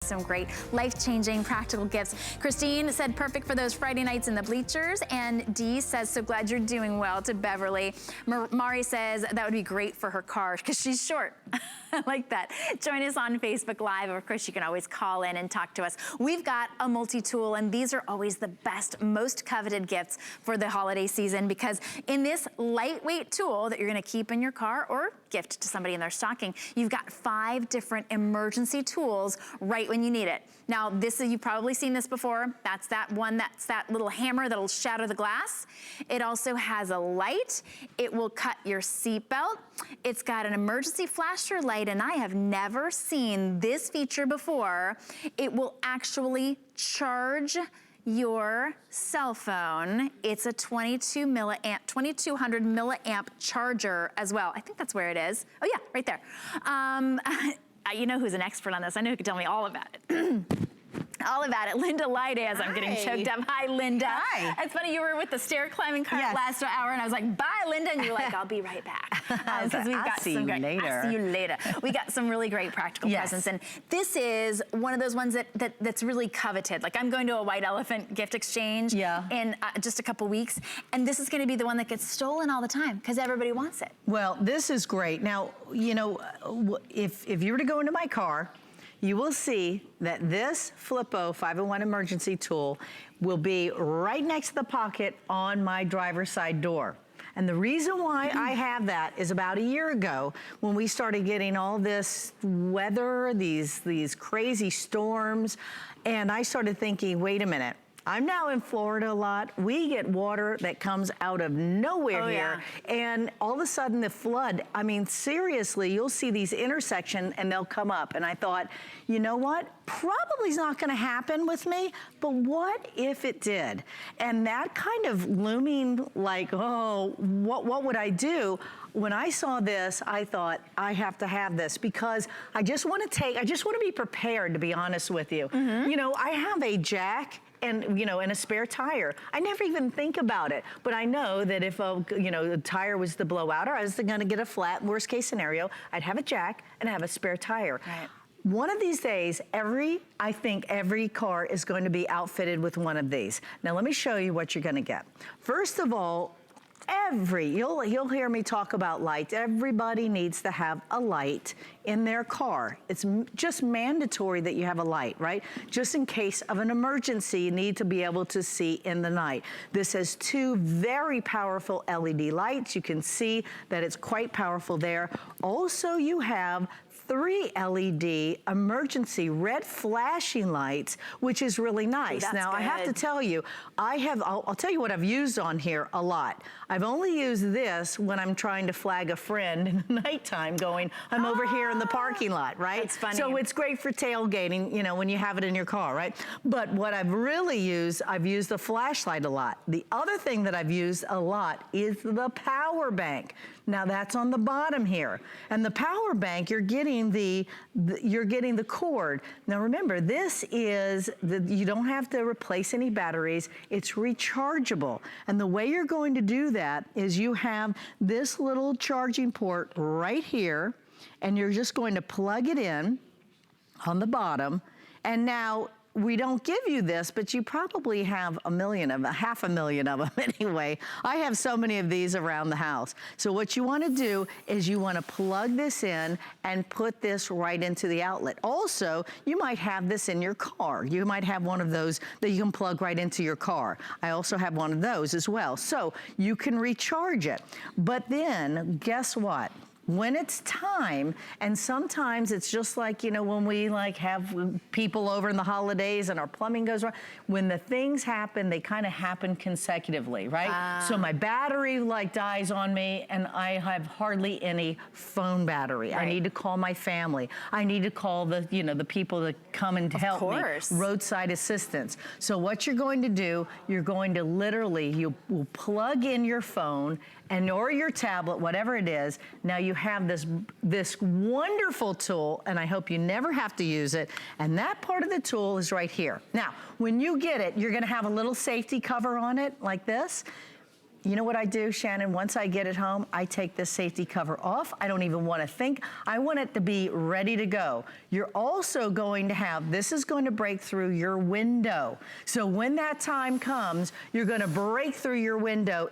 some great life-changing practical gifts. Christine said perfect for those Friday nights in the bleachers, and Dee says, so glad you're doing well, to Beverly. Mari says that would be great for her car because she's short. I like that. Join us on Facebook Live. Of course, you can always call in and talk to us. We've got a multi-tool, and these are always the best, most coveted gifts for the holiday season, because in this lightweight tool that you're gonna keep in your car or gift to somebody in their stocking, you've got 5 different emergency tools right when you need it. Now, you've probably seen this before. That's that one, that's that little hammer that'll shatter the glass. It also has a light. It will cut your seatbelt. It's got an emergency flasher light, and I have never seen this feature before. It will actually charge your cell phone. It's a 2200 milliamp charger as well. I think that's where it is. Oh yeah, right there. You know who's an expert on this. I know who can tell me all about it. All about it. Linda Lyde, as I'm getting choked up. Hi, Linda. Hi. It's funny, you were with the stair climbing cart last hour, and I was like, bye, Linda. And you're like, I'll be right back. I'll see you later. I'll see you later. We got some really great practical presents. And this is one of those ones that's really coveted. Like, I'm going to a white elephant gift exchange in just a couple weeks. And this is going to be the one that gets stolen all the time because everybody wants it. Well, this is great. Now, you know, if you were to go into my car, you will see that this Flipo 5in1 emergency tool will be right next to the pocket on my driver's side door. And the reason why I have that is about a year ago when we started getting all this weather, these crazy storms, and I started thinking, wait a minute. I'm now in Florida a lot. We get water that comes out of nowhere here. And all of a sudden the flood, I mean, seriously, you'll see these intersections and they'll come up. And I thought, you know what? Probably is not gonna happen with me, but what if it did? And that kind of looming like, oh, what would I do? When I saw this, I thought, I have to have this because I just wanna be prepared, to be honest with you. You know, I have a jack and, you know, and a spare tire. I never even think about it, but I know that if the tire was to blow out or I was gonna get a flat, worst case scenario, I'd have a jack and have a spare tire. Right. One of these days, I think every car is going to be outfitted with one of these. Now let me show you what you're gonna get. First of all, you'll hear me talk about lights. Everybody needs to have a light in their car. It's just mandatory that you have a light, right? Just in case of an emergency, you need to be able to see in the night. This has 2 very powerful LED lights. You can see that it's quite powerful there. Also, you have 3 LED emergency red flashing lights, which is really nice. Now, I have to tell you, I'll tell you what I've used on here a lot. I've only used this when I'm trying to flag a friend in the nighttime going, I'm over here in the parking lot, right? That's funny. So it's great for tailgating, you know, when you have it in your car, right? But what I've really used, I've used the flashlight a lot. The other thing that I've used a lot is the power bank. Now that's on the bottom here. And the power bank, you're getting the cord. Now remember, this is, you don't have to replace any batteries. It's rechargeable. And the way you're going to do that is you have this little charging port right here, and you're just going to plug it in on the bottom. And now, we don't give you this, but you probably have half a million of them anyway. I have so many of these around the house. So what you wanna do is you wanna plug this in and put this right into the outlet. Also, you might have this in your car. You might have one of those that you can plug right into your car. I also have one of those as well. So you can recharge it. But then, guess what? When it's time, and sometimes it's just like, you know, when we like have people over in the holidays and our plumbing goes wrong, when the things happen, they kind of happen consecutively, right? So my battery like dies on me and I have hardly any phone battery. Right. I need to call my family. I need to call the, you know, the people that come and help me, roadside assistance. So what you're going to do, you're going to literally, you will plug in your phone or your tablet, whatever it is. Now you have this wonderful tool, and I hope you never have to use it, and that part of the tool is right here. Now, when you get it, you're gonna have a little safety cover on it, like this. you know what I do, Shannon? Once I get it home, I take this safety cover off. I don't even want to think. I want it to be ready to go. You're also going to have, this is going to break through your window. So when that time comes, you're going to break through your window.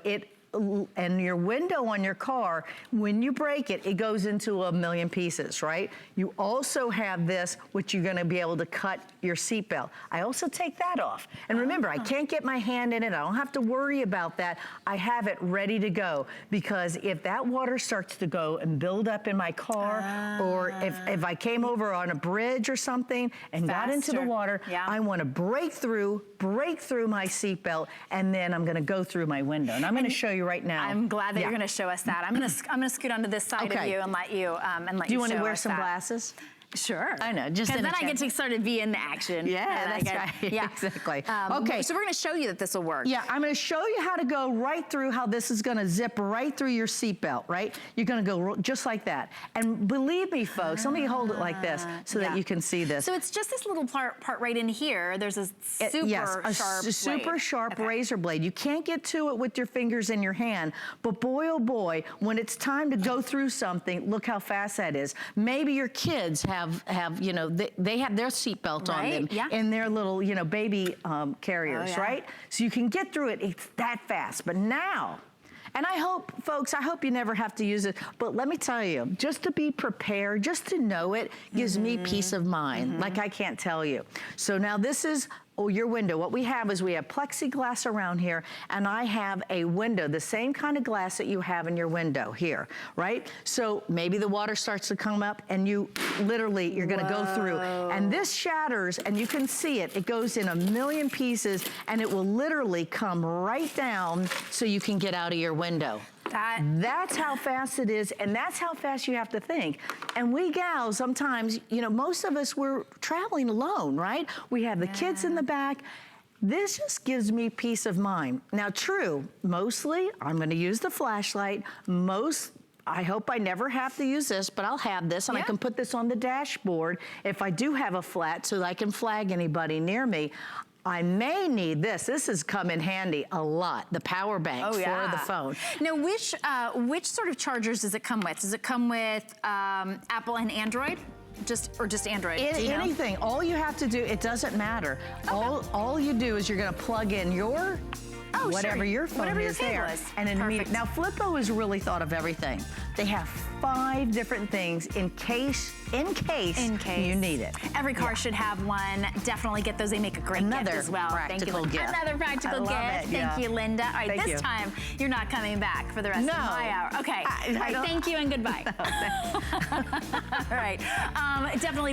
And your window on your car, when you break it, it goes into a million pieces, right? You also have this, which you're gonna be able to cut your seatbelt. I also take that off. And remember, I can't get my hand in it. I don't have to worry about that. I have it ready to go, because if that water starts to go and build up in my car, or if I came over on a bridge or something and got into the water, I wanna break through my seatbelt, and then I'm gonna go through my window. And I'm gonna show you right now. I'm glad that you're gonna show us that. I'm gonna scoot onto this side of you and let you show us that. Do you want to wear some glasses? Sure. I know, just then I get to sort of be in the action. Yeah, that's right. Yeah, exactly. Okay. So we're going to show you that this will work. Yeah, I'm going to show you how to go right through, how this is going to zip right through your seatbelt, right? You're going to go just like that. And believe me, folks, let me hold it like this so that you can see this. So it's just this little part right in here. There's a super sharp razor blade. You can't get to it with your fingers in your hand, but boy, oh boy, when it's time to go through something, look how fast that is. Maybe your kids have you know, they have their seatbelt on them in their little, you know, baby carriers, right? So you can get through it. It's that fast. But now, and I hope, folks, I hope you never have to use it, but let me tell you, just to be prepared, just to know it, gives me peace of mind, like I can't tell you. So now this is your window. What we have is we have plexiglass around here, and I have a window, the same kind of glass that you have in your window here, right? So maybe the water starts to come up, and you literally, you're gonna go through, and this shatters, and you can see it. It goes in a million pieces, and it will literally come right down so you can get out of your window. That's how fast it is, and that's how fast you have to think. And we gals, sometimes, you know, most of us, we're traveling alone, right? We have the kids in the back. This just gives me peace of mind. Now, true, mostly, I'm gonna use the flashlight. I hope I never have to use this, but I'll have this, and I can put this on the dashboard if I do have a flat, so that I can flag anybody near me. I may need this. This has come in handy a lot, the power bank for the phone. Now, which sort of chargers does it come with? Does it come with Apple and Android? Just Android? Anything. All you have to do, it doesn't matter. Okay. All you do is you're gonna plug in your whatever your phone is there. And then now Flipo has really thought of everything. They have 5 different things in case you need it. Every car should have one. Definitely get those. They make a great gift as well. Practical gift. Another practical gift. Thank you, Linda. All right, this time you're not coming back for the rest of my hour. Okay. All right, thank you and goodbye. All right. Definitely.